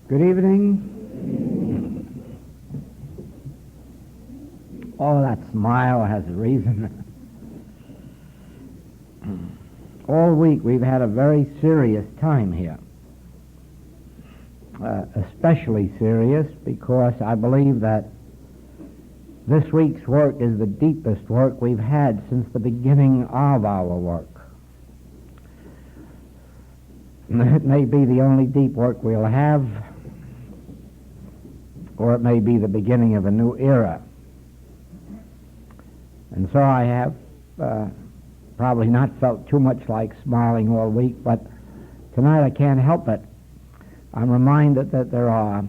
Good evening. Oh, that smile has a reason. All week we've had a very serious time here. Especially serious because I believe that this week's work is the deepest work we've had since the beginning of our work. It may be the only deep work we'll have, or it may be the beginning of a new era. And so I have probably not felt too much like smiling all week, but tonight I can't help it. I'm reminded that there are,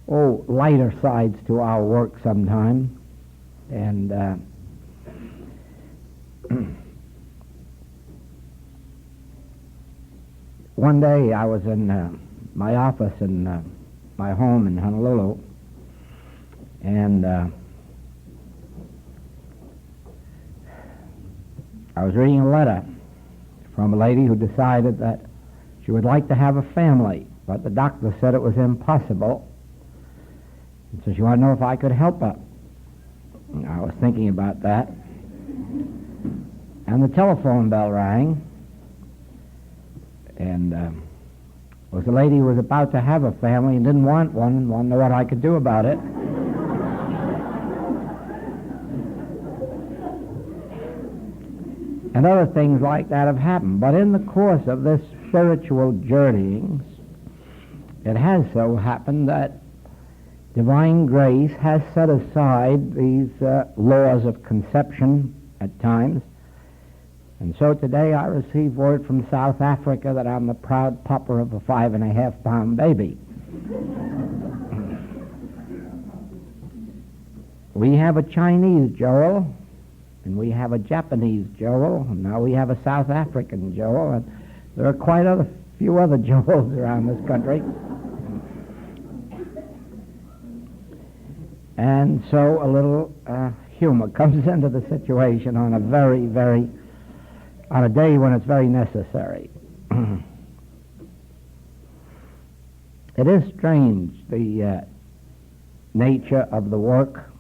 lighter sides to our work sometime. And one day I was in my office in my home in Honolulu, and I was reading a letter from a lady who decided that she would like to have a family, but the doctor said it was impossible. And so she wanted to know if I could help her. And I was thinking about that. And the telephone bell rang. And it was a lady who was about to have a family and didn't want one and wanted to know what I could do about it. And other things like that have happened. But in the course of this spiritual journeyings, it has so happened that divine grace has set aside these laws of conception at times. And so today I received word from South Africa that I'm the proud papa of a 5.5-pound baby. We have a Chinese Joel, and we have a Japanese Joel, and now we have a South African Joel, and there are quite a few other Joels around this country. And so a little humor comes into the situation on a on a day when it's very necessary. It is strange, the nature of the work.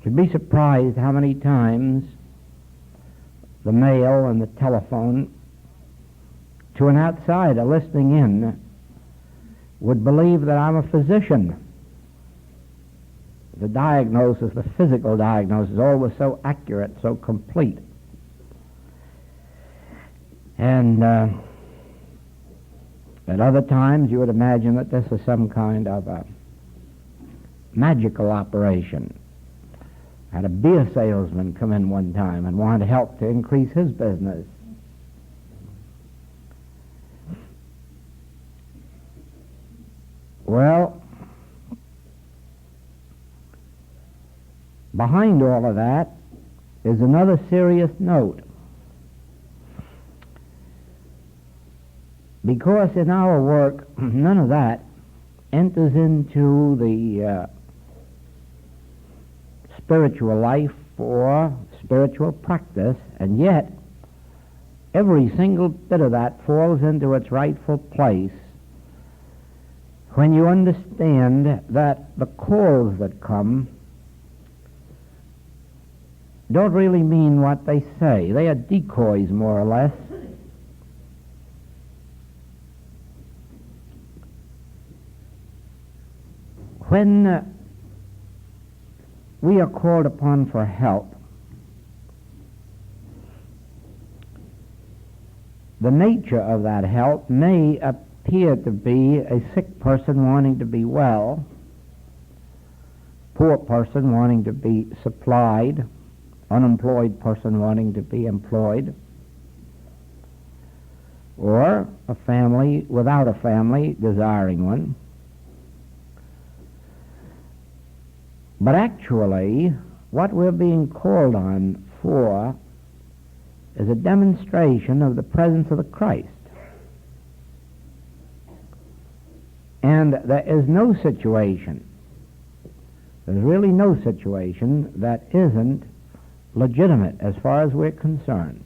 You'd be surprised how many times the mail and the telephone to an outsider listening in would believe that I'm a physician. The diagnosis, the physical diagnosis, is always so accurate, so complete. And at other times you would imagine that this is some kind of a magical operation. I had a beer salesman come in one time and wanted help to increase his business. Well, behind all of that is another serious note. Because in our work, none of that enters into the spiritual life or spiritual practice, and yet every single bit of that falls into its rightful place when you understand that the calls that come don't really mean what they say. They are decoys, more or less. When we are called upon for help, the nature of that help may appear to be a sick person wanting to be well, poor person wanting to be supplied, unemployed person wanting to be employed, or a family without a family desiring one. But actually, what we're being called on for is a demonstration of the presence of the Christ. And there is no situation, there's really no situation that isn't legitimate as far as we're concerned.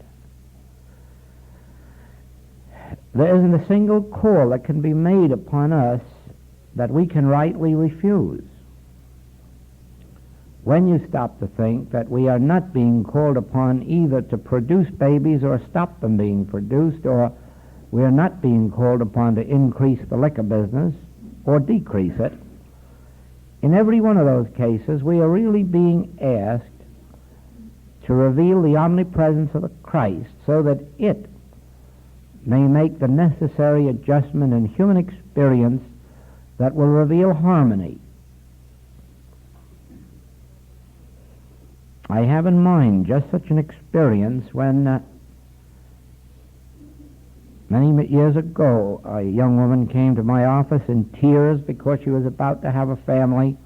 there isn't a single call that can be made upon us that we can rightly refuse. When you stop to think that we are not being called upon either to produce babies or stop them being produced, or we are not being called upon to increase the liquor business or decrease it, in every one of those cases we are really being asked to reveal the omnipresence of the Christ so that it may make the necessary adjustment in human experience that will reveal harmony. I have in mind just such an experience when many years ago a young woman came to my office in tears because she was about to have a family,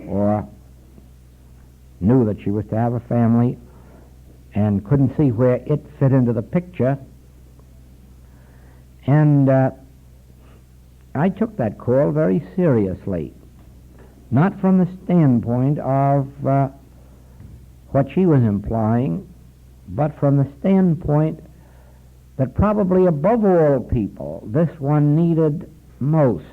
or knew that she was to have a family, and couldn't see where it fit into the picture. And I took that call very seriously, not from the standpoint of what she was implying, but from the standpoint that probably above all people, this one needed most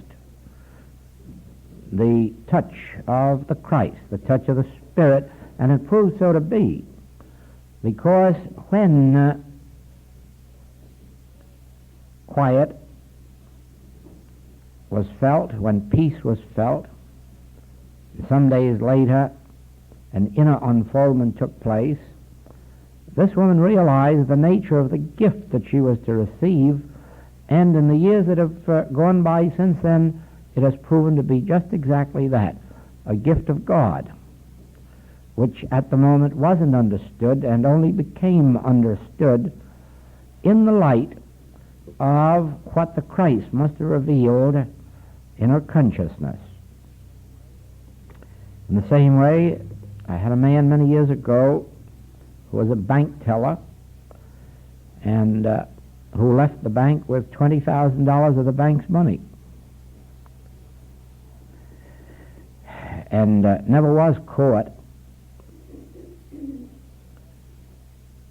the touch of the Christ, the touch of the Spirit, and it proved so to be. Because when quiet was felt, when peace was felt, some days later an inner unfoldment took place, this woman realized the nature of the gift that she was to receive, and in the years that have gone by since then, it has proven to be just exactly that, a gift of God, which at the moment wasn't understood and only became understood in the light of what the Christ must have revealed in her consciousness. In the same way, I had a man many years ago who was a bank teller and who left the bank with $20,000 of the bank's money and never was caught.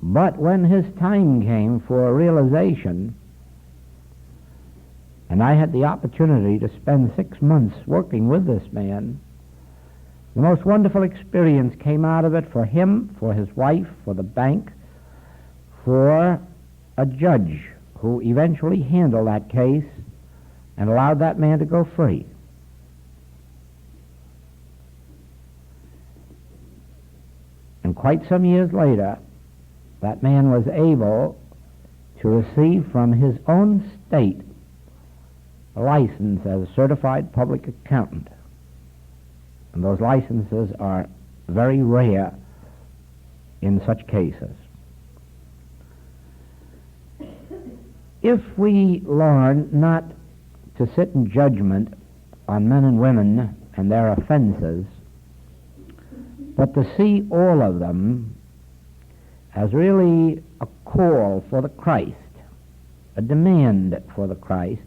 But when his time came for realization, and I had the opportunity to spend 6 months working with this man, the most wonderful experience came out of it for him, for his wife, for the bank, for a judge who eventually handled that case and allowed that man to go free. And quite some years later, that man was able to receive from his own state a license as a certified public accountant. And those licenses are very rare in such cases. If we learn not to sit in judgment on men and women and their offenses, but to see all of them as really a call for the Christ, a demand for the Christ,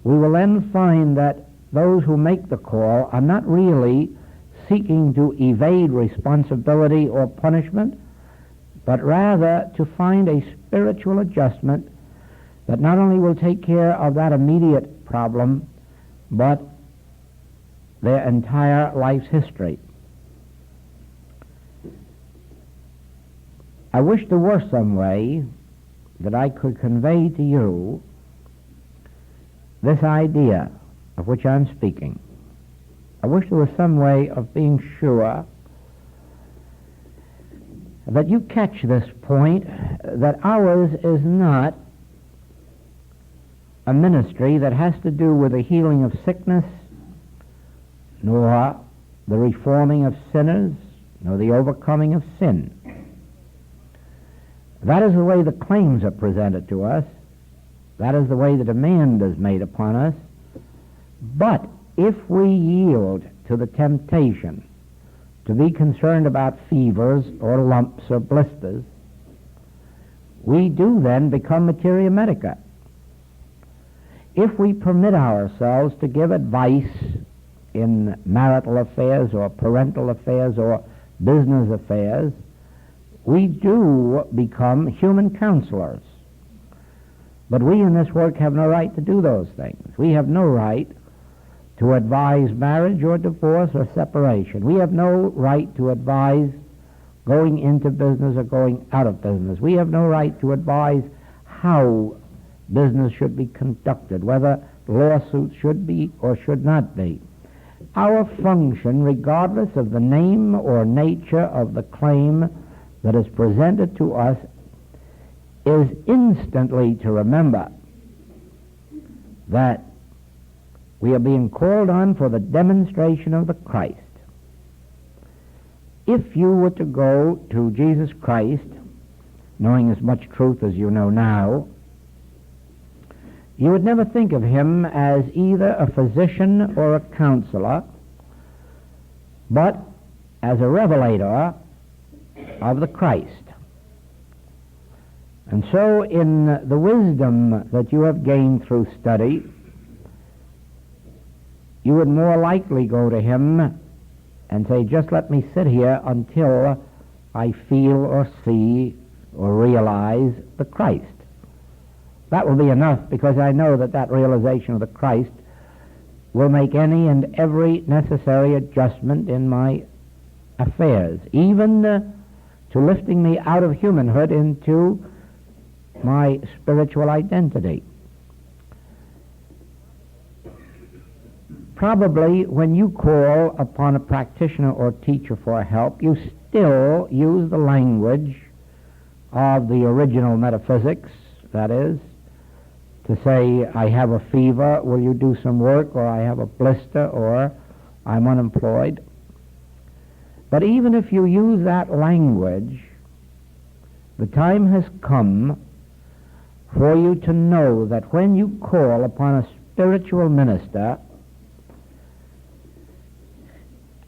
we will then find that those who make the call are not really seeking to evade responsibility or punishment, but rather to find a spiritual adjustment that not only will take care of that immediate problem, but their entire life's history. I wish there were some way that I could convey to you this idea of which I'm speaking. I wish there was some way of being sure that you catch this point, that ours is not a ministry that has to do with the healing of sickness, nor the reforming of sinners, nor the overcoming of sin. That is the way the claims are presented to us. That is the way the demand is made upon us. But if we yield to the temptation to be concerned about fevers or lumps or blisters, we do then become materia medica. If we permit ourselves to give advice in marital affairs or parental affairs or business affairs, we do become human counselors. But we in this work have no right to do those things. We have no right to advise marriage or divorce or separation. We have no right to advise going into business or going out of business. We have no right to advise how business should be conducted, whether lawsuits should be or should not be. Our function, regardless of the name or nature of the claim that is presented to us, is instantly to remember that we are being called on for the demonstration of the Christ. If you were to go to Jesus Christ, knowing as much truth as you know now, you would never think of him as either a physician or a counselor, but as a revelator of the Christ. And so in the wisdom that you have gained through study, you would more likely go to him and say, just let me sit here until I feel or see or realize the Christ. That will be enough, because I know that that realization of the Christ will make any and every necessary adjustment in my affairs, even to lifting me out of humanhood into my spiritual identity. Probably when you call upon a practitioner or teacher for help, you still use the language of the original metaphysics, that is, to say, I have a fever, will you do some work, or I have a blister, or I'm unemployed. But even if you use that language, the time has come for you to know that when you call upon a spiritual minister,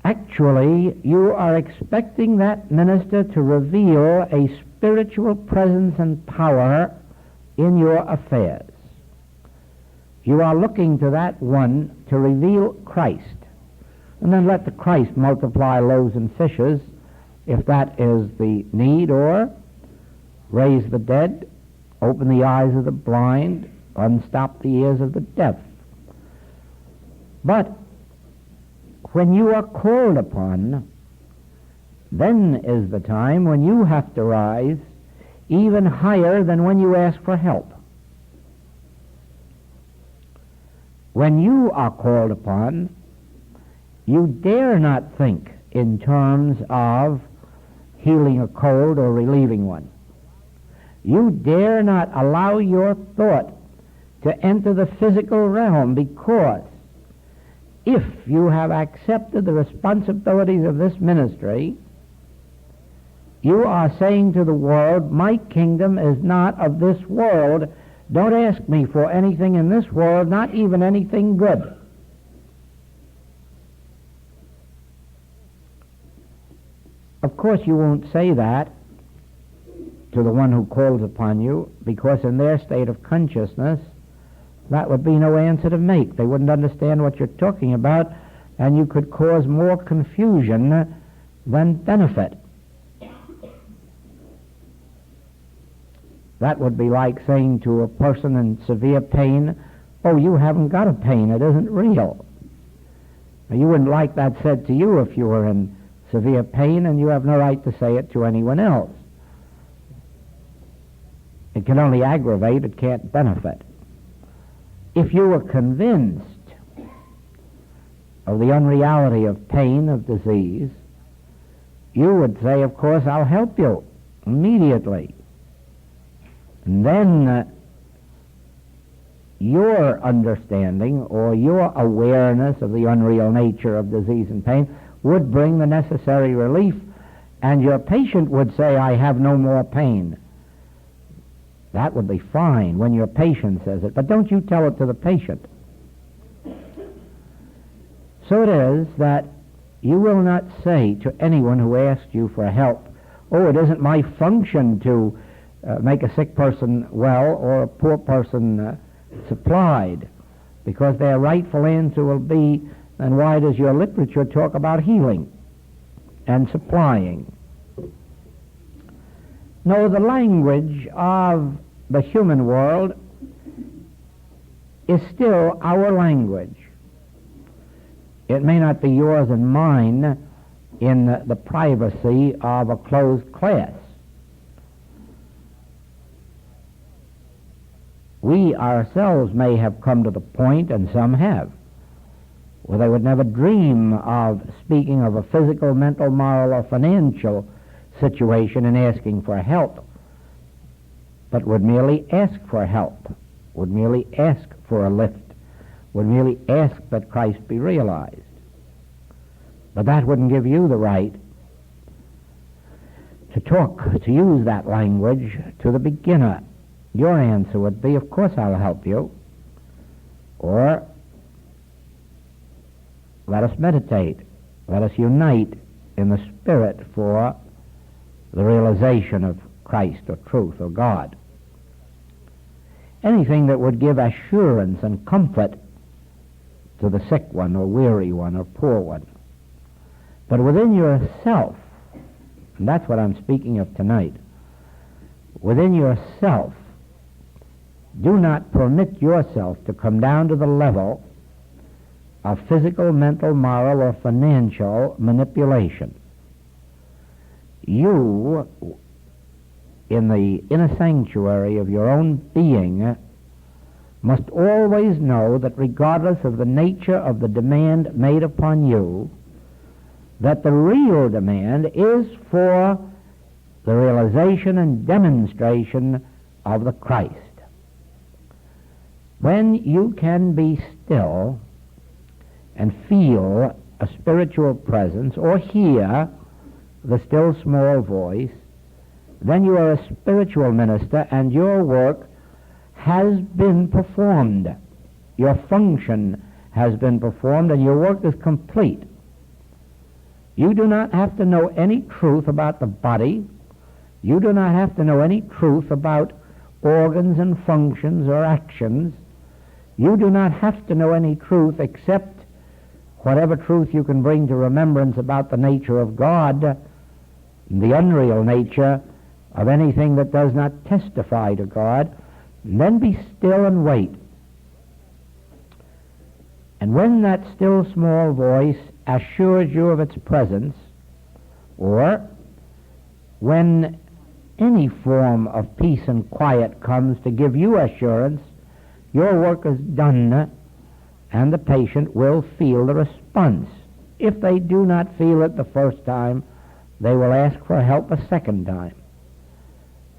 actually you are expecting that minister to reveal a spiritual presence and power in your affairs. You are looking to that one to reveal Christ. And then let the Christ multiply loaves and fishes, if that is the need, or raise the dead, open the eyes of the blind, unstop the ears of the deaf. But when you are called upon, then is the time when you have to rise even higher than when you ask for help. When you are called upon, you dare not think in terms of healing a cold or relieving one. You dare not allow your thought to enter the physical realm, because if you have accepted the responsibilities of this ministry, you are saying to the world, my kingdom is not of this world. Don't ask me for anything in this world, not even anything good. Of course, you won't say that to the one who calls upon you, because in their state of consciousness, that would be no answer to make. They wouldn't understand what you're talking about, and you could cause more confusion than benefit. That would be like saying to a person in severe pain, oh, you haven't got a pain, it isn't real. Now, you wouldn't like that said to you if you were in severe pain, and you have no right to say it to anyone else. It can only aggravate, it can't benefit. If you were convinced of the unreality of pain, of disease, you would say, of course, I'll help you immediately. And then your understanding or your awareness of the unreal nature of disease and pain would bring the necessary relief, and your patient would say, I have no more pain. That would be fine when your patient says it, but don't you tell it to the patient. So it is that you will not say to anyone who asks you for help, oh, it isn't my function to make a sick person well or a poor person supplied, because their rightful answer will be, then why does your literature talk about healing and supplying? No, the language of the human world is still our language. It may not be yours and mine in the privacy of a closed class. We ourselves may have come to the point, and some have, where they would never dream of speaking of a physical, mental, moral, or financial situation and asking for help, but would merely ask for help, would merely ask for a lift, would merely ask that Christ be realized. But that wouldn't give you the right to talk, to use that language to the beginner. Your answer would be, of course I'll help you, or let us meditate, let us unite in the Spirit for the realization of Christ or truth or God. Anything that would give assurance and comfort to the sick one or weary one or poor one. But within yourself, and that's what I'm speaking of tonight, within yourself, do not permit yourself to come down to the level of physical, mental, moral, or financial manipulation. You, in the inner sanctuary of your own being, must always know that regardless of the nature of the demand made upon you, that the real demand is for the realization and demonstration of the Christ. When you can be still and feel a spiritual presence or hear the still small voice, then you are a spiritual minister and your work has been performed. Your function has been performed and your work is complete. You do not have to know any truth about the body. You do not have to know any truth about organs and functions or actions. You do not have to know any truth except whatever truth you can bring to remembrance about the nature of God, the unreal nature of anything that does not testify to God. And then be still and wait. And when that still small voice assures you of its presence, or when any form of peace and quiet comes to give you assurance, your work is done, and the patient will feel the response. If they do not feel it the first time, they will ask for help a second time.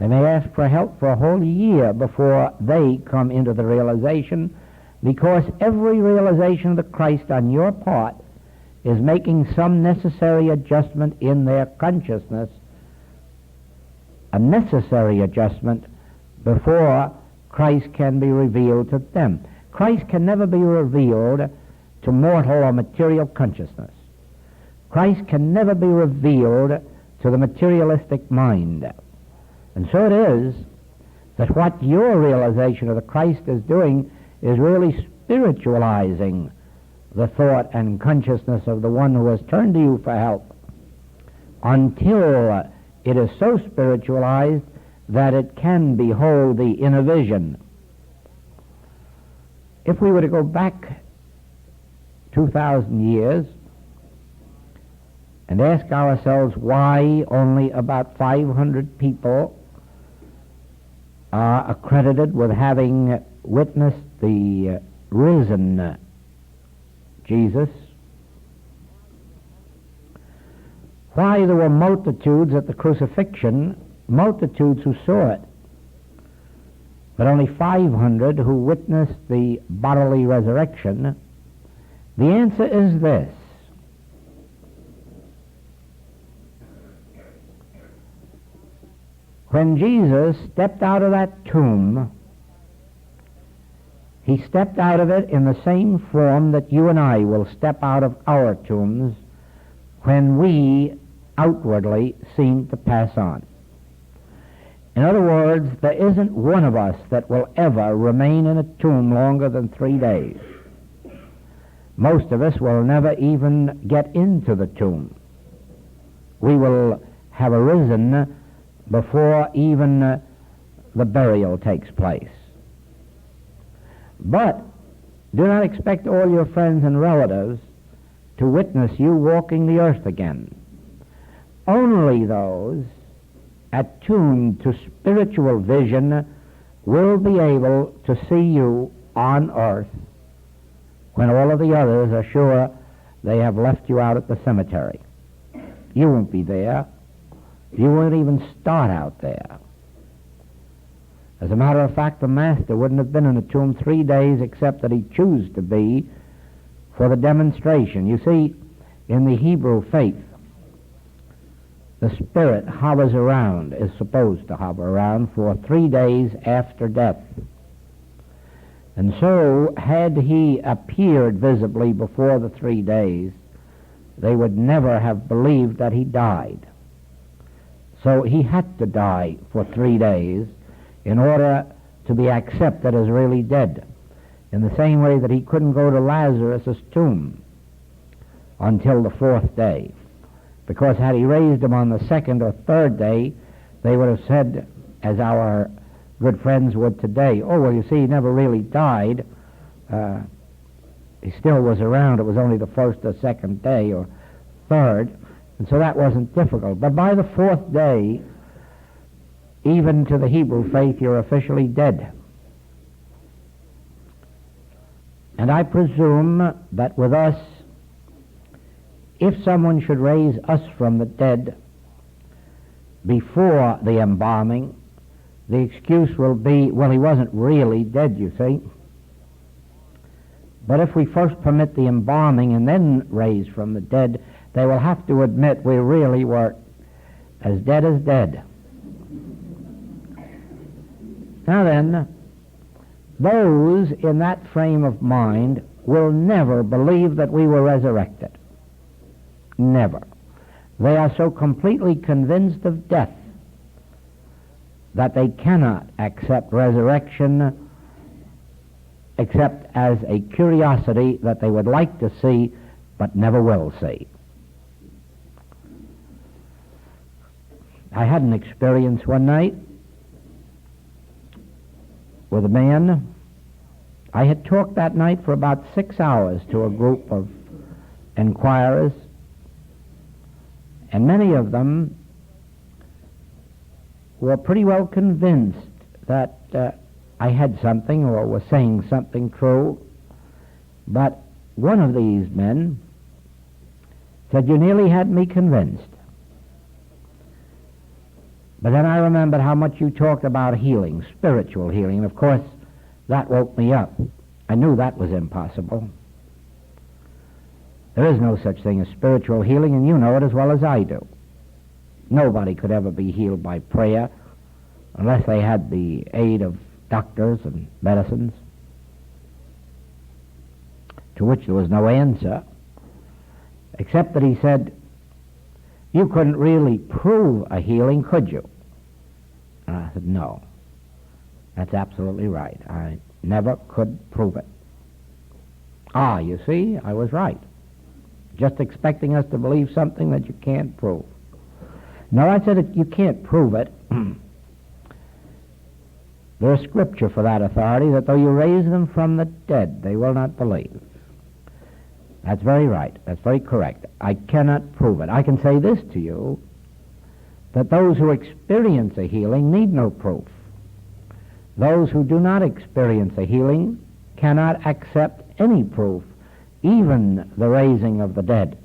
They may ask for help for a whole year before they come into the realization, because every realization of the Christ on your part is making some necessary adjustment in their consciousness, a necessary adjustment before Christ can be revealed to them. Christ can never be revealed to mortal or material consciousness. Christ can never be revealed to the materialistic mind. And so it is that what your realization of the Christ is doing is really spiritualizing the thought and consciousness of the one who has turned to you for help, until it is so spiritualized that it can behold the inner vision. If we were to go back 2,000 years and ask ourselves why only about 500 people are accredited with having witnessed the risen Jesus, why there were multitudes at the crucifixion, multitudes who saw it, but only 500 who witnessed the bodily resurrection, the answer is this: when Jesus stepped out of that tomb, he stepped out of it in the same form that you and I will step out of our tombs when we outwardly seem to pass on. In other words, there isn't one of us that will ever remain in a tomb longer than 3 days. Most of us will never even get into the tomb. We will have arisen before even the burial takes place. But Do not expect all your friends and relatives to witness you walking the earth again. Only those attuned to spiritual vision will be able to see you on earth when all of the others are sure they have left you out at the cemetery. You won't be there. You won't even start out there. As a matter of fact, the Master wouldn't have been in the tomb 3 days except that he chose to be for the demonstration. You see, in the Hebrew faith, the spirit hovers around, is supposed to hover around for 3 days after death. And so, had he appeared visibly before the 3 days, they would never have believed that he died. So he had to die for 3 days in order to be accepted as really dead, in the same way that he couldn't go to Lazarus' tomb until the 4th day. Because had he raised him on the 2nd or 3rd day, they would have said, as our good friends would today, oh, well, you see, he never really died. He still was around. It was only the 1st or 2nd day or 3rd, and so that wasn't difficult. But by the 4th day, even to the Hebrew faith, you're officially dead. And I presume that with us, if someone should raise us from the dead before the embalming, the excuse will be, well, he wasn't really dead, you see. But if we first permit the embalming and then raise from the dead, they will have to admit we really were as dead as dead. Now then, those in that frame of mind will never believe that we were resurrected. Never. They are so completely convinced of death that they cannot accept resurrection except as a curiosity that they would like to see but never will see. I had an experience one night with a man. I had talked that night for about 6 hours to a group of inquirers, and many of them were pretty well convinced that I had something or was saying something true. But one of these men said, "You nearly had me convinced. But then I remembered how much you talked about healing, spiritual healing, and of course that woke me up. I knew that was impossible. There is no such thing as spiritual healing, and you know it as well as I do. Nobody could ever be healed by prayer unless they had the aid of doctors and medicines," to which there was no answer, except that he said, "You couldn't really prove a healing, could you?" And I said, "No, that's absolutely right. I never could prove it." Ah, you see, I was right. Just expecting us to believe something that you can't prove. No, I said, you can't prove it. There's scripture for that authority, that though you raise them from the dead, they will not believe. That's very right. That's very correct. I cannot prove it. I can say this to you, that those who experience a healing need no proof. Those who do not experience a healing cannot accept any proof, even the raising of the dead.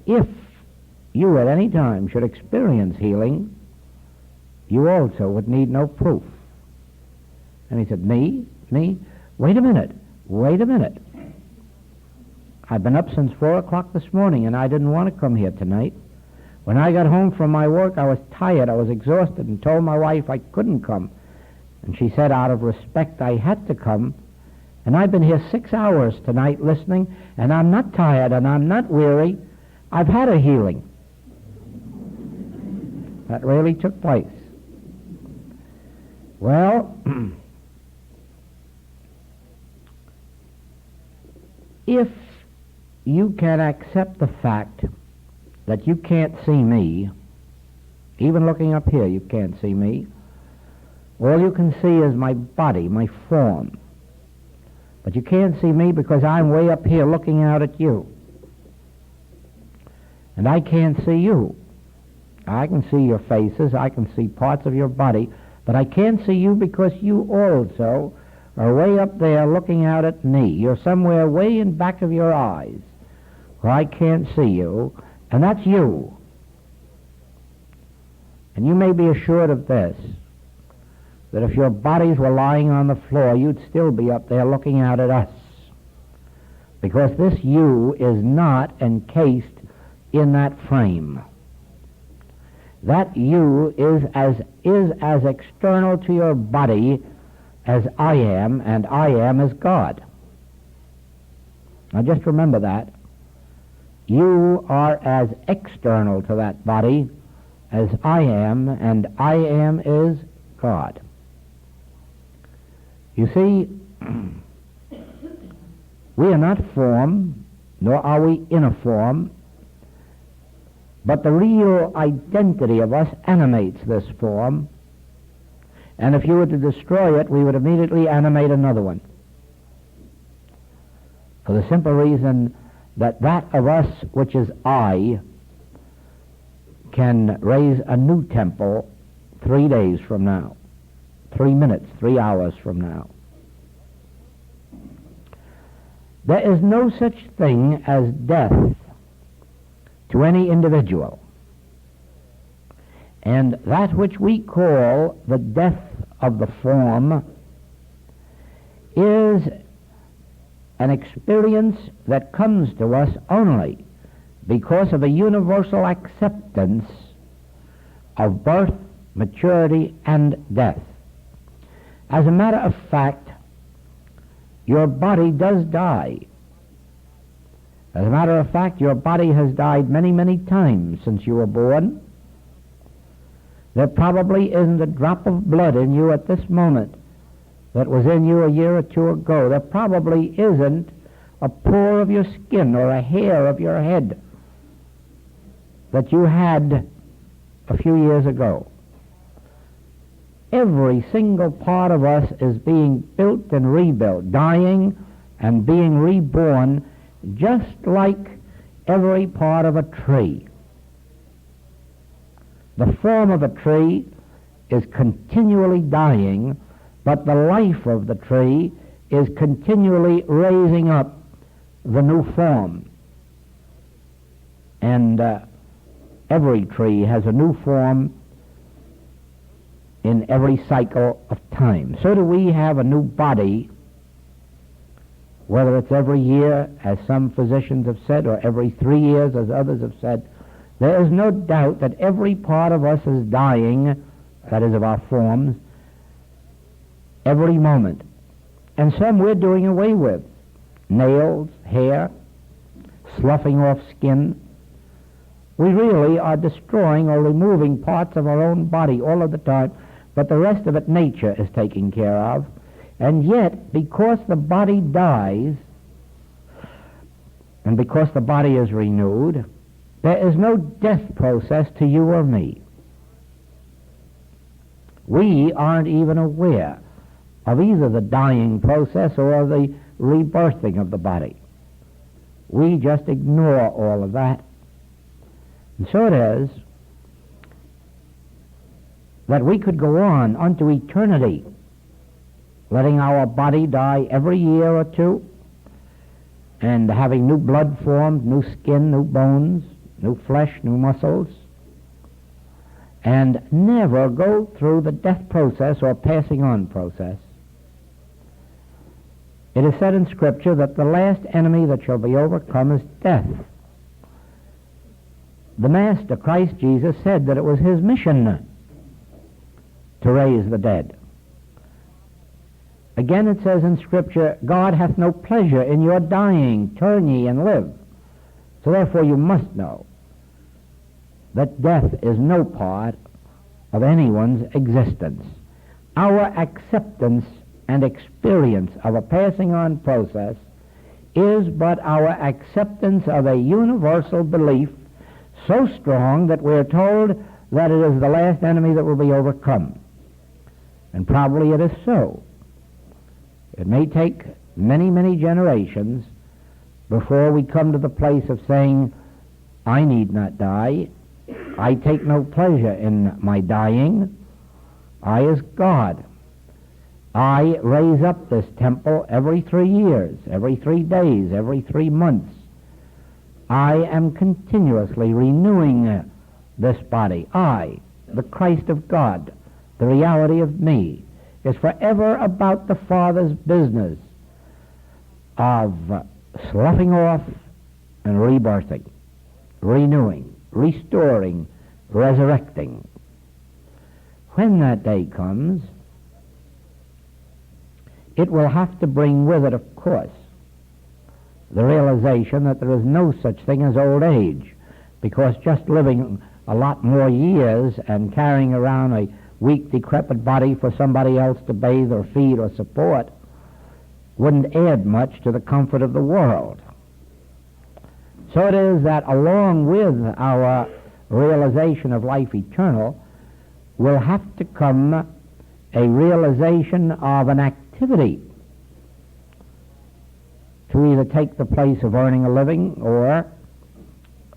If you at any time should experience healing, you also would need no proof. And he said, Me? Wait a minute. I've been up since 4 o'clock this morning, and I didn't want to come here tonight. When I got home from my work, I was tired, I was exhausted, and told my wife I couldn't come. And she said, out of respect, I had to come. And I've been here 6 hours tonight listening, and I'm not tired, and I'm not weary. I've had a healing. That really took place. Well, if you can accept the fact that you can't see me, even looking up here you can't see me, all you can see is my body, my form. But you can't see me because I'm way up here looking out at you. And I can't see you. I can see your faces, I can see parts of your body, but I can't see you because you also are way up there looking out at me. You're somewhere way in back of your eyes where I can't see you, and that's you. And you may be assured of this, that if your bodies were lying on the floor, you'd still be up there looking out at us. Because this you is not encased in that frame. That you is as external to your body as I am, and I am as God. Now just remember that. You are as external to that body as I am, and I am is God. You see, we are not form, nor are we in a form, but the real identity of us animates this form, and if you were to destroy it, we would immediately animate another one. For the simple reason that that of us which is I can raise a new temple 3 days from now, 3 minutes, 3 hours from now. There is no such thing as death to any individual. And that which we call the death of the form is an experience that comes to us only because of a universal acceptance of birth, maturity, and death. As a matter of fact, your body does die. As a matter of fact, your body has died many, many times since you were born. There probably isn't a drop of blood in you at this moment that was in you a year or two ago. There probably isn't a pore of your skin or a hair of your head that you had a few years ago. Every single part of us is being built and rebuilt, dying and being reborn, just like every part of a tree. The form of a tree is continually dying, but the life of the tree is continually raising up the new form. And every tree has a new form in every cycle of time. So do we have a new body, whether it's every year, as some physicians have said, or every 3 years, as others have said. There is no doubt that every part of us is dying, that is, of our forms, every moment. And some we're doing away with. Nails, hair, sloughing off skin. We really are destroying or removing parts of our own body all of the time, but the rest of it nature is taking care of. And yet, because the body dies, and because the body is renewed, there is no death process to you or me. We aren't even aware of either the dying process or the rebirthing of the body. We just ignore all of that. And so it is that we could go on unto eternity, letting our body die every year or two, and having new blood formed, new skin, new bones, new flesh, new muscles, and never go through the death process or passing on process. It is said in Scripture that the last enemy that shall be overcome is death. The Master, Christ Jesus, said that it was his mission to raise the dead. Again it says in Scripture, God hath no pleasure in your dying, turn ye and live. So therefore you must know that death is no part of anyone's existence. Our acceptance and experience of a passing on process is but our acceptance of a universal belief so strong that we're told that it is the last enemy that will be overcome. And probably it is so. It may take many, many generations before we come to the place of saying, I need not die. I take no pleasure in my dying. I is God. I raise up this temple every 3 years, every 3 days, every 3 months. I am continuously renewing this body. I, the Christ of God, the reality of me, is forever about the Father's business of sloughing off and rebirthing, renewing, restoring, resurrecting. When that day comes, it will have to bring with it, of course, the realization that there is no such thing as old age, because just living a lot more years and carrying around a weak, decrepit body for somebody else to bathe or feed or support wouldn't add much to the comfort of the world. So it is that along with our realization of life eternal will have to come a realization of an activity to either take the place of earning a living or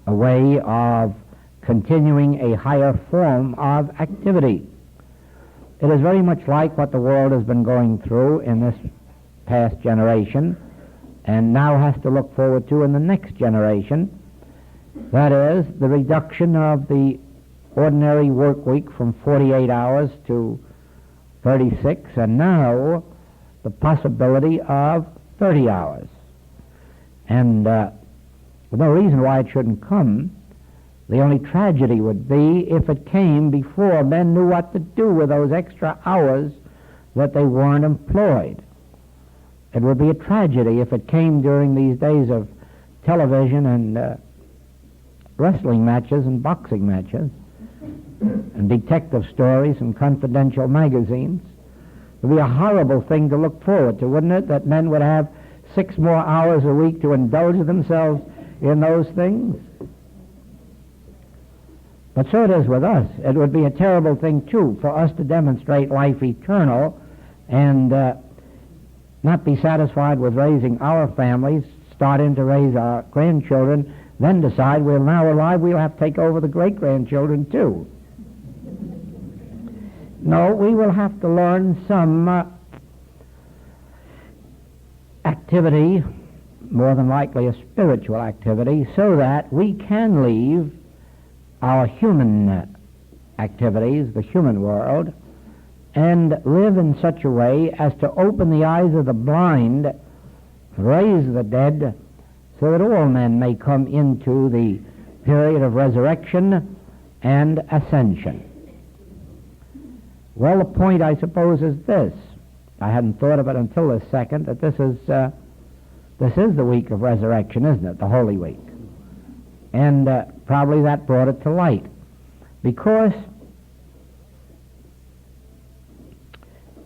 a way of continuing a higher form of activity. It is very much like what the world has been going through in this past generation and now has to look forward to in the next generation. That is, the reduction of the ordinary work week from 48 hours to 36, and now the possibility of 30 hours. And no reason why it shouldn't come. The only tragedy would be if it came before men knew what to do with those extra hours that they weren't employed. It would be a tragedy if it came during these days of television and wrestling matches and boxing matches and detective stories and confidential magazines. It would be a horrible thing to look forward to, wouldn't it, that men would have 6 more hours a week to indulge themselves in those things? But so it is with us. It would be a terrible thing, too, for us to demonstrate life eternal and not be satisfied with raising our families, starting to raise our grandchildren, then decide we're now alive, we'll have to take over the great-grandchildren, too. No, we will have to learn some activity, more than likely a spiritual activity, so that we can leave our human activities, the human world, and live in such a way as to open the eyes of the blind, raise the dead, so that all men may come into the period of resurrection and ascension. Well, the point, I suppose, is this. I hadn't thought of it until this second, that this is the week of resurrection, isn't it? The Holy Week. And probably that brought it to light. Because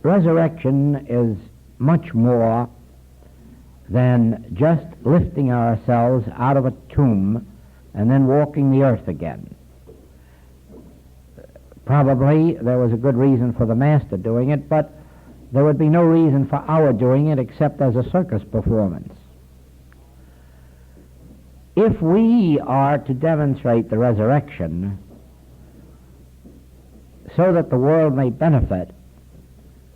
resurrection is much more than just lifting ourselves out of a tomb and then walking the earth again. Probably there was a good reason for the Master doing it, but there would be no reason for our doing it except as a circus performance. If we are to demonstrate the resurrection so that the world may benefit,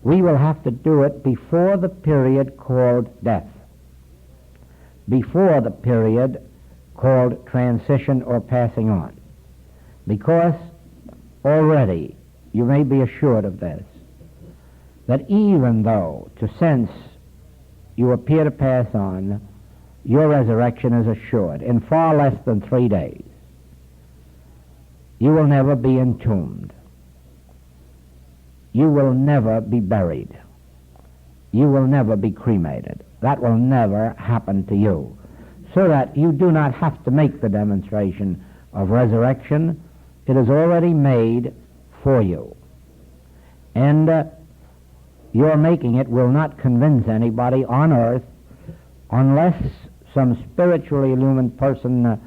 we will have to do it before the period called death, before the period called transition or passing on. Because already, you may be assured of this, that even though, to sense, you appear to pass on, your resurrection is assured in far less than 3 days. You will never be entombed. You will never be buried. You will never be cremated. That will never happen to you. So that you do not have to make the demonstration of resurrection. It is already made for you. And your making it will not convince anybody on earth unless some spiritually illumined person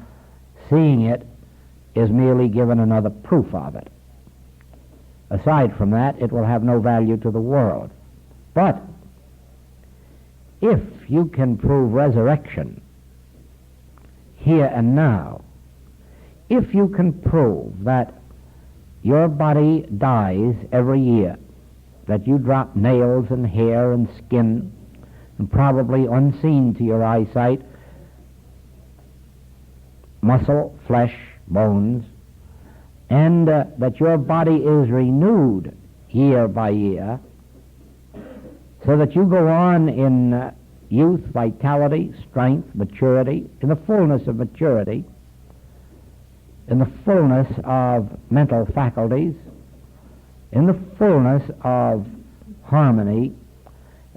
seeing it is merely given another proof of it. Aside from that, it will have no value to the world. But if you can prove resurrection here and now, if you can prove that your body dies every year, that you drop nails and hair and skin, and probably unseen to your eyesight, muscle, flesh, bones, and that your body is renewed year by year, so that you go on in youth, vitality, strength, maturity, in the fullness of maturity, in the fullness of mental faculties, in the fullness of harmony,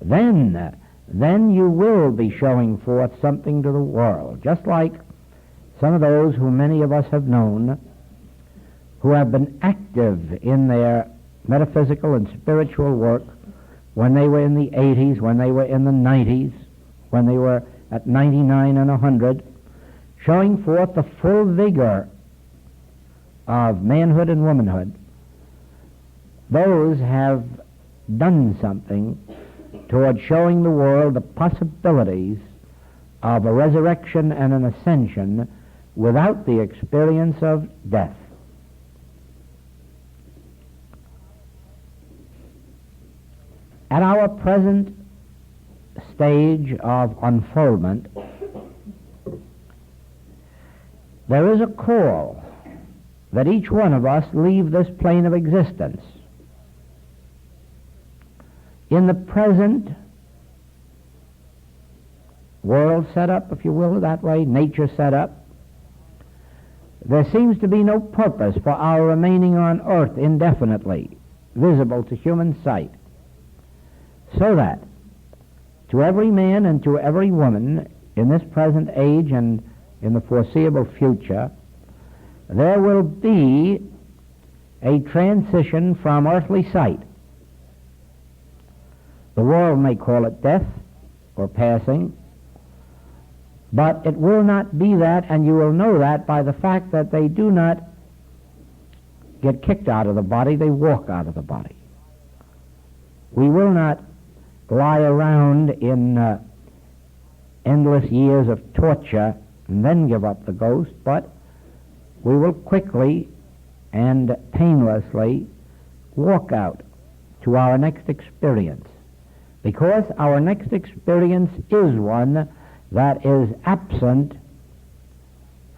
then you will be showing forth something to the world, just like some of those who many of us have known, who have been active in their metaphysical and spiritual work when they were in the 80s, when they were in the 90s, when they were at 99 and 100, showing forth the full vigor of manhood and womanhood. Those have done something toward showing the world the possibilities of a resurrection and an ascension without the experience of death. At our present stage of unfoldment, there is a call that each one of us leave this plane of existence. In the present world set up, if you will, that way, nature set up, there seems to be no purpose for our remaining on earth indefinitely, visible to human sight. So that to every man and to every woman in this present age and in the foreseeable future, there will be a transition from earthly sight. The world may call it death or passing, but it will not be that, and you will know that by the fact that they do not get kicked out of the body, they walk out of the body. We will not lie around in endless years of torture and then give up the ghost, but we will quickly and painlessly walk out to our next experience, because our next experience is one that is absent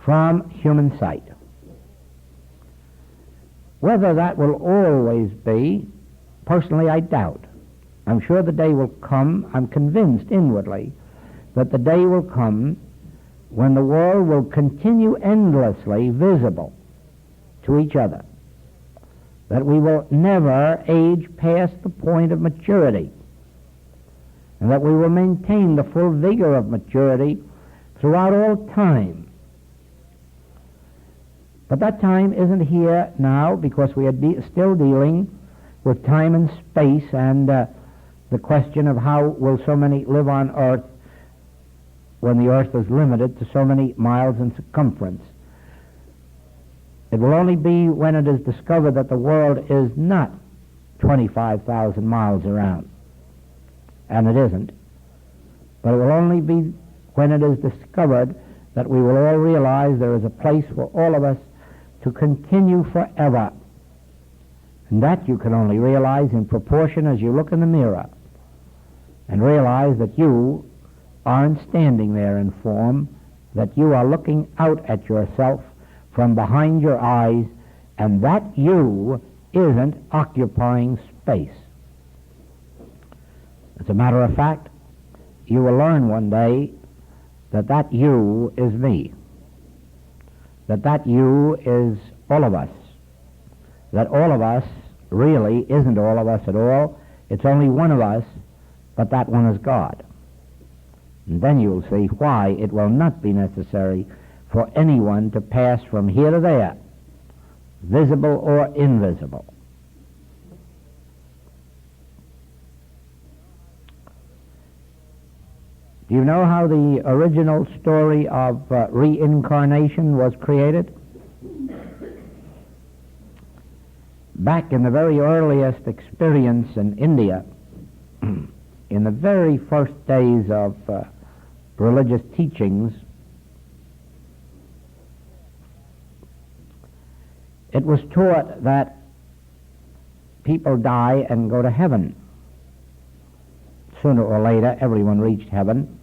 from human sight. Whether that will always be, personally I doubt. I'm sure the day will come, I'm convinced inwardly that the day will come when the world will continue endlessly visible to each other, that we will never age past the point of maturity, and that we will maintain the full vigor of maturity throughout all time. But that time isn't here now, because we are still dealing with time and space and the question of how will so many live on earth when the earth is limited to so many miles in circumference. It will only be when it is discovered that the world is not 25,000 miles around, and it isn't, but it will only be when it is discovered that we will all realize there is a place for all of us to continue forever. And that you can only realize in proportion as you look in the mirror and realize that you aren't standing there in form, that you are looking out at yourself from behind your eyes, and that you isn't occupying space. As a matter of fact, you will learn one day that that you is me, that you is all of us, that all of us really isn't all of us at all. It's only one of us, but that one is God. And then you'll see why it will not be necessary for anyone to pass from here to there, visible or invisible. Do you know how the original story of reincarnation was created? Back in the very earliest experience in India, in the very first days of religious teachings, it was taught that people die and go to heaven. Sooner or later, everyone reached heaven.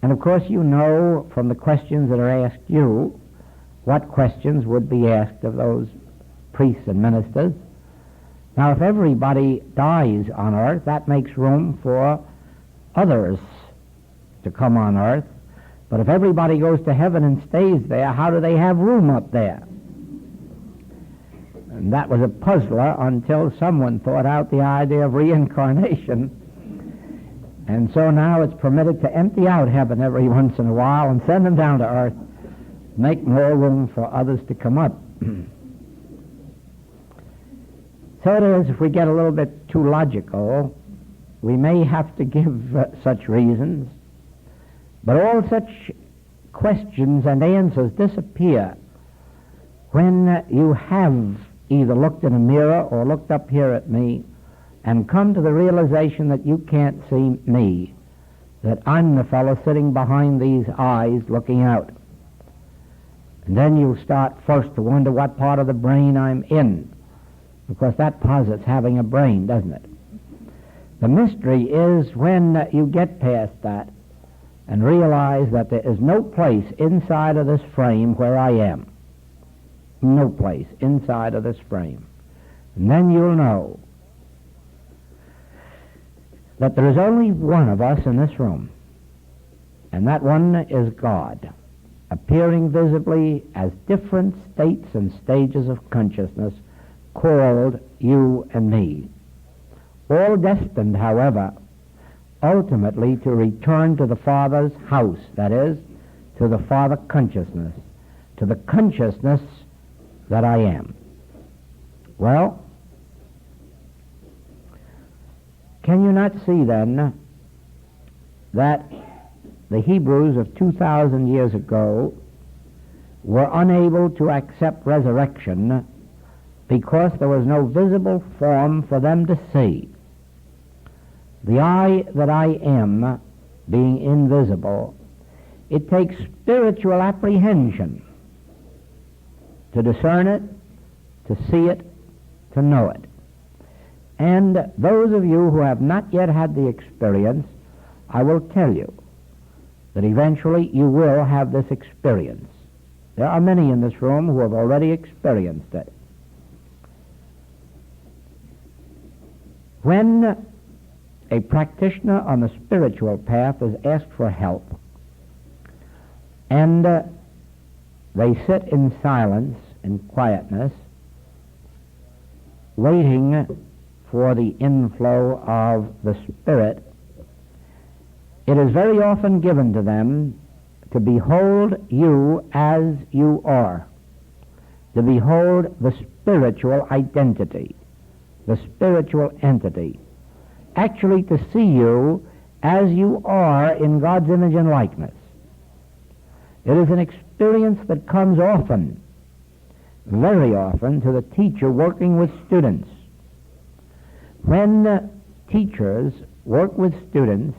And of course, you know from the questions that are asked you what questions would be asked of those priests and ministers. Now, if everybody dies on earth, that makes room for others to come on earth. But if everybody goes to heaven and stays there, how do they have room up there? And that was a puzzler until someone thought out the idea of reincarnation. And so now it's permitted to empty out heaven every once in a while and send them down to earth, make more room for others to come up. So it is, if we get a little bit too logical, we may have to give such reasons, but all such questions and answers disappear when you have either looked in a mirror or looked up here at me and come to the realization that you can't see me, that I'm the fellow sitting behind these eyes looking out. And then you'll start first to wonder what part of the brain I'm in, because that posits having a brain, doesn't it? The mystery is when you get past that and realize that there is no place inside of this frame where I am. No place inside of this frame. And then you'll know that there is only one of us in this room, and that one is God, appearing visibly as different states and stages of consciousness called you and me, all destined, however, ultimately to return to the Father's house, that is, to the Father consciousness, to the consciousness that I am. Well, can you not see then that the Hebrews of 2,000 years ago were unable to accept resurrection because there was no visible form for them to see? The I that I am being invisible, it takes spiritual apprehension to discern it, to see it, to know it. And those of you who have not yet had the experience, I will tell you that eventually you will have this experience. There are many in this room who have already experienced it. When a practitioner on the spiritual path is asked for help, and they sit in silence and quietness, waiting for the inflow of the Spirit, it is very often given to them to behold you as you are, to behold the spiritual identity, the spiritual entity, actually to see you as you are in God's image and likeness. It is an experience that comes often, very often, to the teacher working with students. When teachers work with students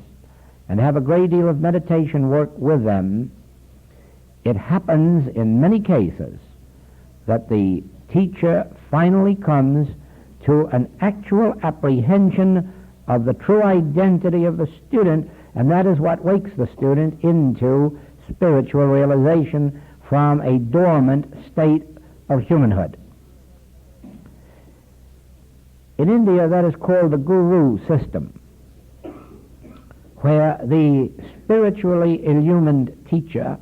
and have a great deal of meditation work with them, it happens in many cases that the teacher finally comes to an actual apprehension of the true identity of the student, and that is what wakes the student into spiritual realization from a dormant state of humanhood. In India, that is called the guru system, where the spiritually illumined teacher,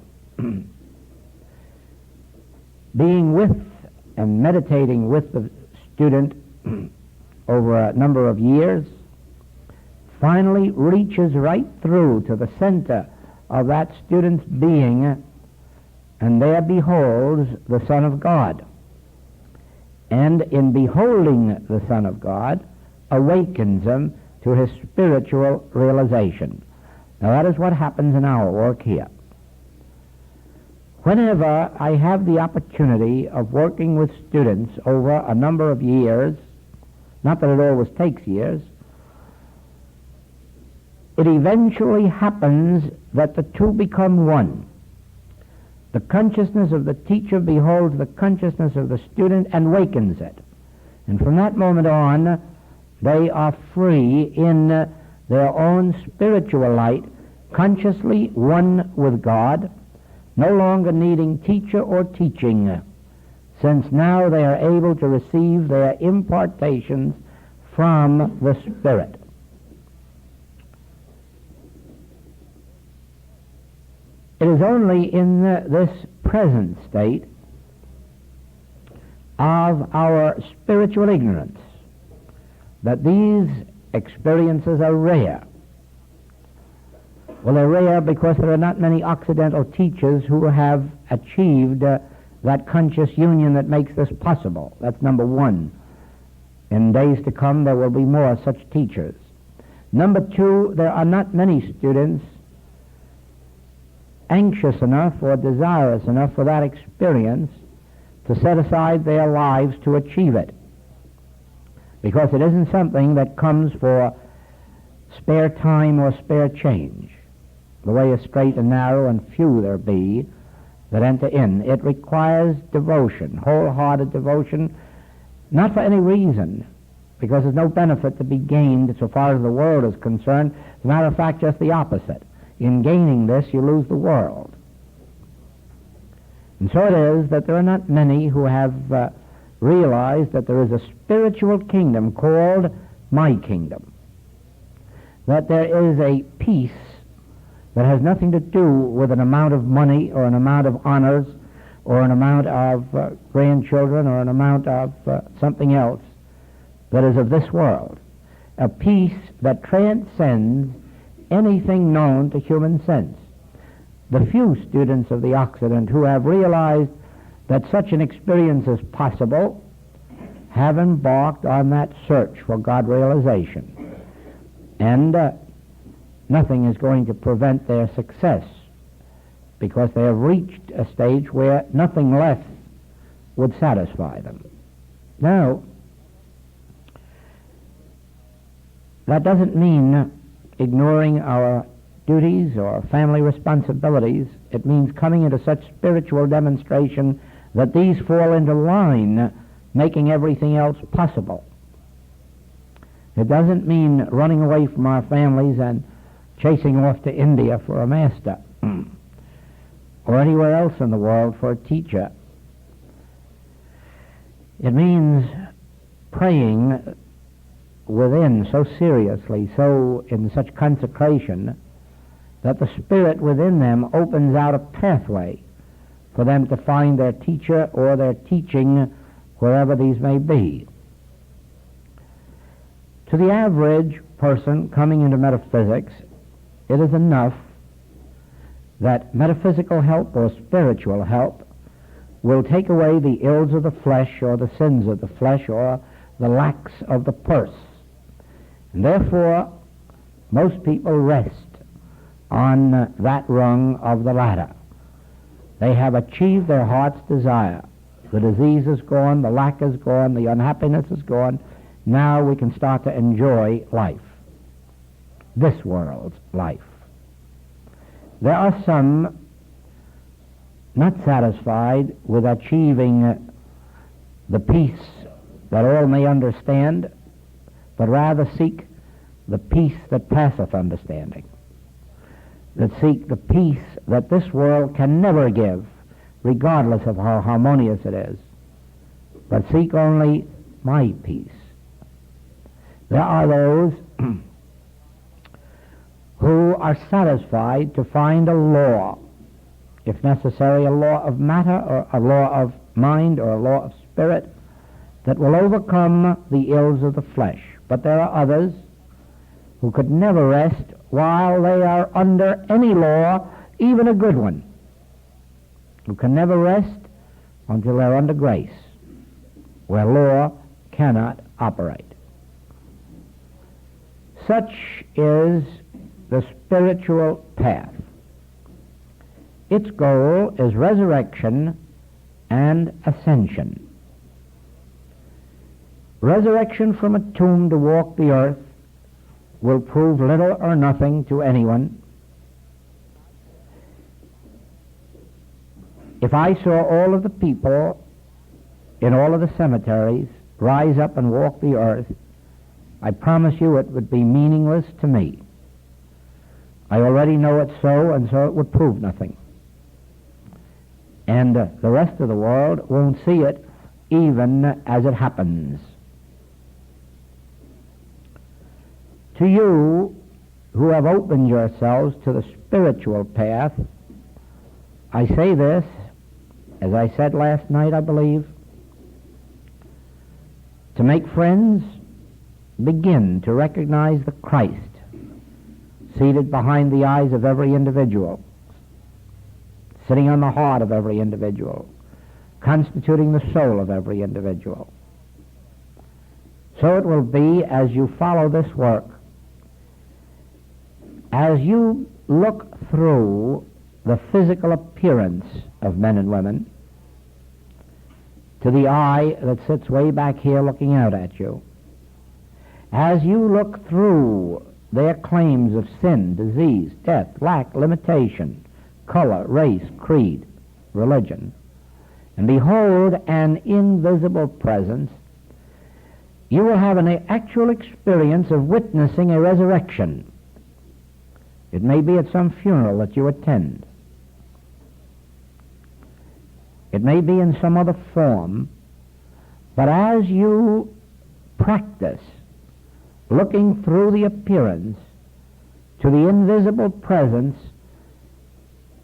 being with and meditating with the student over a number of years, finally reaches right through to the center of that student's being, and there beholds the Son of God. And in beholding the Son of God, awakens him to his spiritual realization. Now that is what happens in our work here. Whenever I have the opportunity of working with students over a number of years, not that it always takes years, it eventually happens that the two become one. The consciousness of the teacher beholds the consciousness of the student and wakens it. And from that moment on, they are free in their own spiritual light, consciously one with God, no longer needing teacher or teaching, since now they are able to receive their impartations from the Spirit. It is only in this present state of our spiritual ignorance that these experiences are rare. Well, they're rare because there are not many Occidental teachers who have achieved that conscious union that makes this possible. That's number one. In days to come, there will be more such teachers. Number two, there are not many students anxious enough or desirous enough for that experience to set aside their lives to achieve it, because it isn't something that comes for spare time or spare change. The way is straight and narrow, and few there be that enter in. It requires devotion, wholehearted devotion, not for any reason, because there's no benefit to be gained so far as the world is concerned. As a matter of fact, just the opposite. In gaining this, you lose the world. And so it is that there are not many who have realized that there is a spiritual kingdom called my kingdom, that there is a peace that has nothing to do with an amount of money or an amount of honors or an amount of grandchildren or an amount of something else that is of this world. A peace that transcends anything known to human sense. The few students of the Occident who have realized that such an experience is possible have embarked on that search for God realization. And nothing is going to prevent their success, because they have reached a stage where nothing less would satisfy them. Now, that doesn't mean ignoring our duties or family responsibilities. It means coming into such spiritual demonstration that these fall into line, making everything else possible. It doesn't mean running away from our families and chasing off to India for a master or anywhere else in the world for a teacher. It means praying within so seriously, so in such consecration, that the Spirit within them opens out a pathway for them to find their teacher or their teaching wherever these may be. To the average person coming into metaphysics, it is enough that metaphysical help or spiritual help will take away the ills of the flesh or the sins of the flesh or the lacks of the purse. And therefore, most people rest on that rung of the ladder. They have achieved their heart's desire. The disease is gone, the lack is gone, the unhappiness is gone. Now we can start to enjoy life, this world's life. There are some not satisfied with achieving the peace that all may understand, but rather seek the peace that passeth understanding, that seek the peace that this world can never give, regardless of how harmonious it is, but seek only my peace. There are those who are satisfied to find a law, if necessary a law of matter or a law of mind or a law of spirit, that will overcome the ills of the flesh. But there are others who could never rest while they are under any law, even a good one, who can never rest until they're under grace, where law cannot operate. Such is the spiritual path. Its goal is resurrection and ascension. Resurrection from a tomb to walk the earth will prove little or nothing to anyone. If I saw all of the people in all of the cemeteries rise up and walk the earth, I promise you it would be meaningless to me. I already know it's so, and so it would prove nothing. And the rest of the world won't see it even as it happens. To you who have opened yourselves to the spiritual path, I say this, as I said last night, I believe, to make friends, begin to recognize the Christ seated behind the eyes of every individual, sitting on the heart of every individual, constituting the soul of every individual. So it will be as you follow this work, as you look through the physical appearance of men and women to the eye that sits way back here looking out at you, as you look through their claims of sin, disease, death, lack, limitation, color, race, creed, religion, and behold an invisible presence, you will have an actual experience of witnessing a resurrection. It may be at some funeral that you attend. It may be in some other form, but as you practice looking through the appearance to the invisible presence,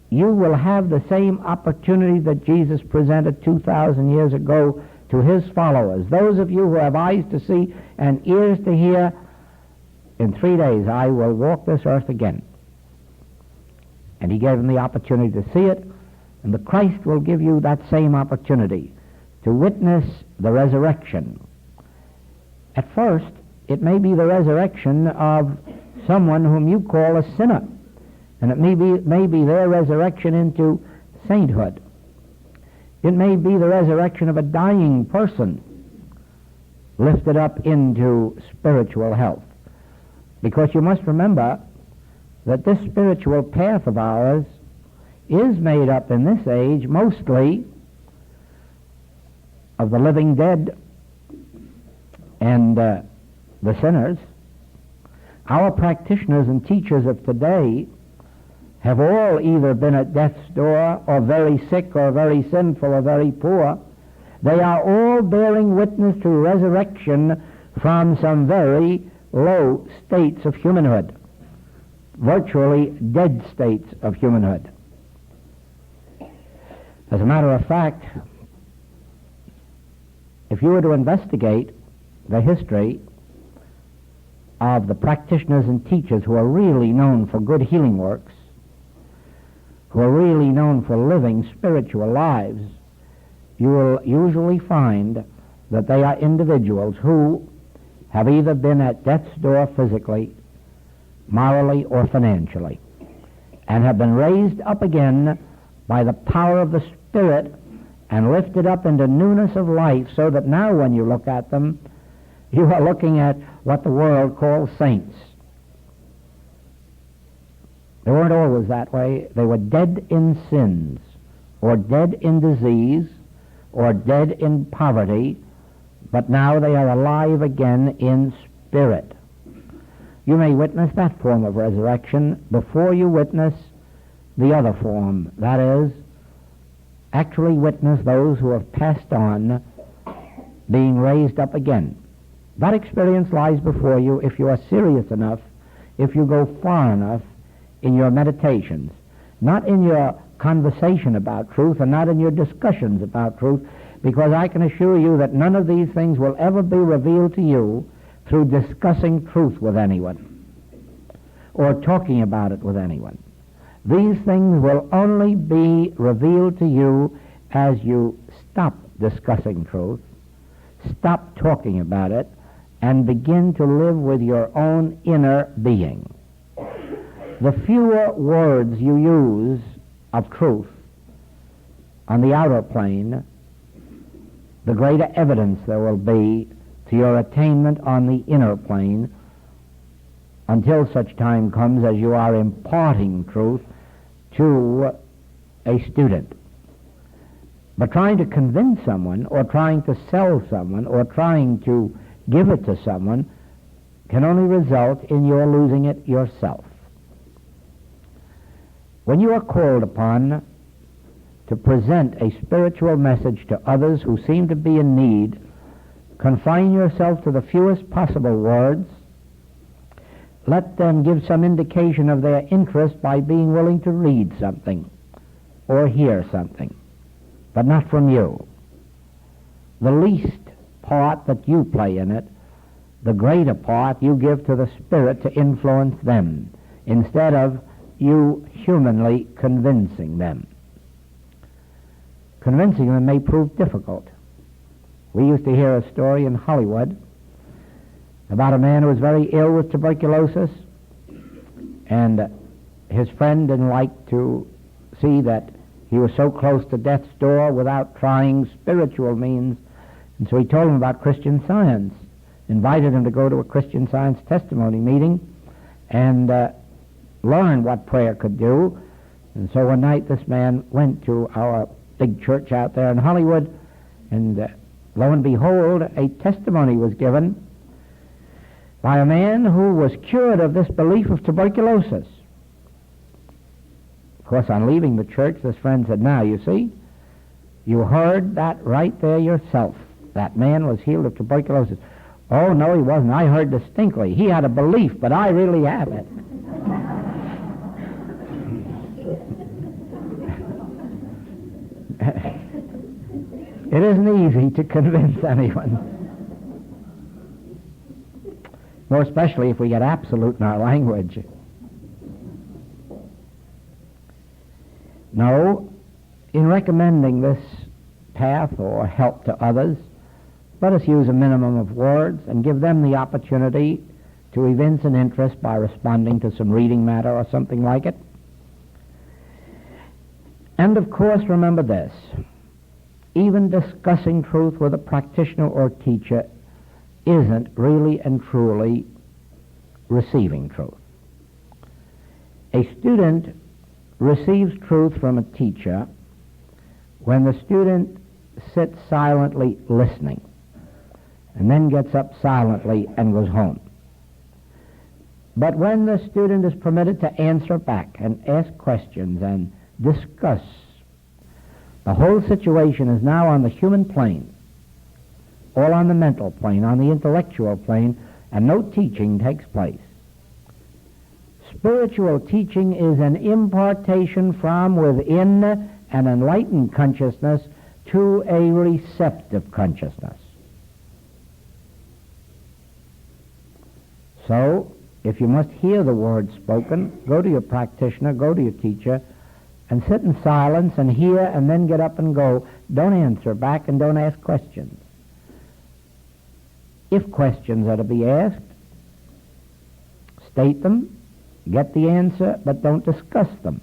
you will have the same opportunity that Jesus presented 2,000 years ago to his followers. Those of you who have eyes to see and ears to hear, in 3 days I will walk this earth again. And he gave them the opportunity to see it, and the Christ will give you that same opportunity to witness the resurrection. At first, it may be the resurrection of someone whom you call a sinner, and it may be their resurrection into sainthood. It may be the resurrection of a dying person lifted up into spiritual health. Because you must remember that this spiritual path of ours is made up in this age mostly of the living dead and the sinners. Our practitioners and teachers of today have all either been at death's door, or very sick, or very sinful, or very poor. They are all bearing witness to resurrection from some very low states of humanhood, virtually dead states of humanhood. As a matter of fact, if you were to investigate the history of the practitioners and teachers who are really known for good healing works, who are really known for living spiritual lives, you will usually find that they are individuals who have either been at death's door physically, morally, or financially, and have been raised up again by the power of the Spirit and lifted up into newness of life, so that now when you look at them, you are looking at what the world calls saints. They weren't always that way. They were dead in sins, or dead in disease, or dead in poverty, but now they are alive again in spirit. You may witness that form of resurrection before you witness the other form. That is, actually witness those who have passed on being raised up again. That experience lies before you if you are serious enough, if you go far enough in your meditations, not in your conversation about truth and not in your discussions about truth, because I can assure you that none of these things will ever be revealed to you through discussing truth with anyone or talking about it with anyone. These things will only be revealed to you as you stop discussing truth, stop talking about it, and begin to live with your own inner being. The fewer words you use of truth on the outer plane, the greater evidence there will be to your attainment on the inner plane until such time comes as you are imparting truth to a student. But trying to convince someone, or trying to sell someone, or trying to give it to someone can only result in your losing it yourself. When you are called upon to present a spiritual message to others who seem to be in need, confine yourself to the fewest possible words. Let them give some indication of their interest by being willing to read something or hear something, but not from you. The least part that you play in it, the greater part you give to the Spirit to influence them, instead of you humanly convincing them. Convincing them may prove difficult. We used to hear a story in Hollywood about a man who was very ill with tuberculosis, and his friend didn't like to see that he was so close to death's door without trying spiritual means, and so he told him about Christian Science, invited him to go to a Christian Science testimony meeting and learn what prayer could do. And so one night this man went to our big church out there in Hollywood, and lo and behold, a testimony was given by a man who was cured of this belief of tuberculosis. Of course, on leaving the church, this friend said, "Now, you see, you heard that right there yourself. That man was healed of tuberculosis." "Oh, no, he wasn't. I heard distinctly. He had a belief, but I really have it." It isn't easy to convince anyone, more especially if we get absolute in our language. No, in recommending this path or help to others, let us use a minimum of words and give them the opportunity to evince an interest by responding to some reading matter or something like it. And of course, remember this: even discussing truth with a practitioner or teacher isn't really and truly receiving truth. A student receives truth from a teacher when the student sits silently listening and then gets up silently and goes home. But when the student is permitted to answer back and ask questions and discuss, the whole situation is now on the human plane, all on the mental plane, on the intellectual plane, and no teaching takes place. Spiritual teaching is an impartation from within an enlightened consciousness to a receptive consciousness. So, if you must hear the word spoken, go to your practitioner, go to your teacher, and sit in silence and hear and then get up and go. Don't answer back and don't ask questions. If questions are to be asked, state them, get the answer, but don't discuss them.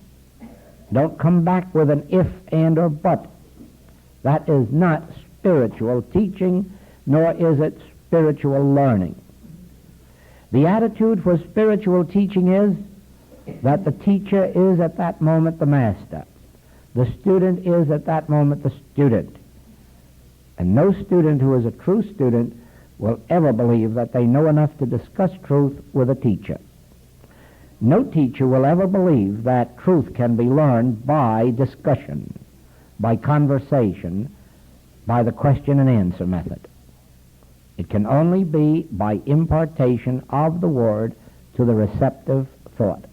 Don't come back with an if, and, or but. That is not spiritual teaching, nor is it spiritual learning. The attitude for spiritual teaching is that the teacher is at that moment the master. The student is at that moment the student. And no student who is a true student will ever believe that they know enough to discuss truth with a teacher. No teacher will ever believe that truth can be learned by discussion, by conversation, by the question and answer method. It can only be by impartation of the word to the receptive thought.